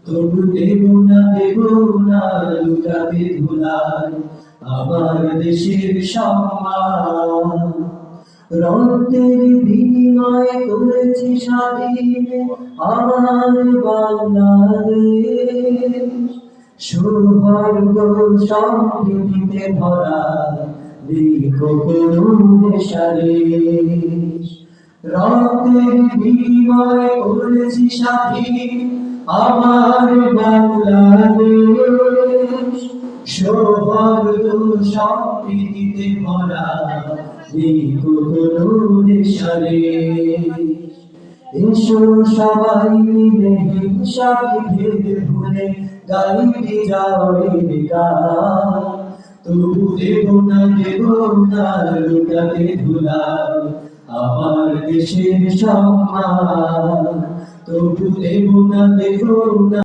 তবু দেব না লুটাতে ধুলায় আমার দেশের সম্মান। রক্তের বিনিময়ে করেছি স্বাধীন আমার বাংলাদেশ। সৌভাগ্য সমৃদ্ধিতে ভরা কোনো দেশাদেশ। রক্তের বিনিময়ে করেছি স্বাধীন আমার বাংলাদেশ। সৌভাগ্য সমৃদ্ধিতে ভরা কোনো দেশাদেশ। এসো সবাই মিলে হিংসা বিভেদ ভুলে গাই বিজয়ের গান। তবু দেব না লুটাতে ধুলায় আমার দেশের সম্মান। তবু দেব না